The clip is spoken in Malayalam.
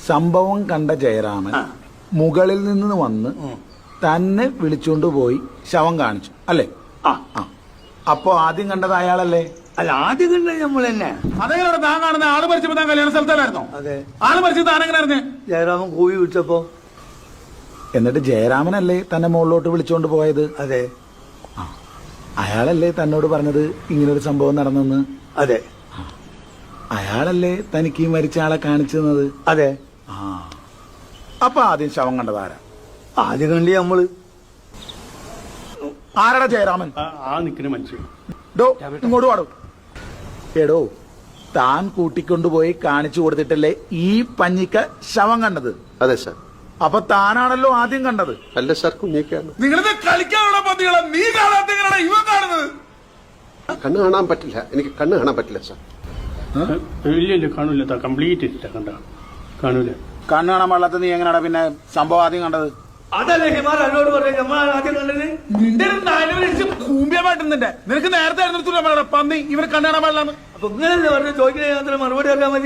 സംഭവം കണ്ട ജയരാമൻ മുകളിൽ നിന്ന് വന്ന് തന്നെ വിളിച്ചുകൊണ്ട് പോയി ശവം കാണിച്ചു അല്ലേ? അപ്പൊ ആദ്യം കണ്ടത് അയാളല്ലേ? അല്ല, ആദ്യം കണ്ടത് നമ്മൾ തന്നെ. അതെങ്ങനെ താൻ കാണുന്ന ആള് മരിച്ചപ്പോ താൻ കല്യാണ സ്ഥലത്തല്ലായിരുന്നോ? അതെ. ആള് മരിച്ചത് താൻ എങ്ങനെ അറിഞ്ഞേ? ജയരാമൻ കൂവി വിളിച്ചപ്പോ. എന്നിട്ട് ജയരാമനല്ലേ തന്നെ മുകളിലോട്ട് വിളിച്ചോണ്ട് പോയത്? അതെ. അയാളല്ലേ തന്നോട് പറഞ്ഞത് ഇങ്ങനൊരു സംഭവം നടന്നെന്ന്? അതെ. അയാളല്ലേ തനിക്ക് ഈ മരിച്ച ആളെ കാണിച്ചു തന്നത്? അതെ. അപ്പൊ ആദ്യം ശവം കണ്ടതാരാ? ആദ്യം കണ്ടി നമ്മള്. ആരാടാ ജയരാമൻ? ആ നിൽക്കുന്ന മനുഷ്യൻ. ഇങ്ങോട്ട് പാടും. എടോ, താൻ കൂട്ടിക്കൊണ്ടുപോയി കാണിച്ചു കൊടുത്തിട്ടല്ലേ ഈ പഞ്ഞിക്ക ശവം കണ്ടത്? അതെ സാർ. അപ്പൊ താനാണല്ലോ ആദ്യം കണ്ടത്? അല്ല സാർ, കുഞ്ഞിക്കാണ്. നിങ്ങളിത് കളിക്കാനുള്ള പന്തികളെ നീ കാണാത്ത ഇവ കാണുന്നത്. കണ്ണ് കാണാൻ പറ്റില്ല, എനിക്ക് കണ്ണ് കാണാൻ പറ്റില്ല സാർ. ഇല്ല കാണൂല, കംപ്ലീറ്റ് ഇല്ല. കാണൂല. കണ്ണ് കാണാൻ പാടില്ലാത്ത നീ എങ്ങനെയാ പിന്നെ സംഭവം ആദ്യം കണ്ടത്? അതല്ലേ ഹിമാൽ എന്നോട് പറഞ്ഞു നമ്മൾ ആദ്യം കണ്ടത്. നിന്റെ കൂമ്പിയമായിട്ടുണ്ടെ നിനക്ക് നേരത്തെ പന്നി ഇവരെ കണ്ണു കാണാൻ പാടില്ലാന്ന്. അപ്പൊ ഇങ്ങനെ പറഞ്ഞു ചോദിക്കുന്ന മറുപടി അറിയാൻ മതി.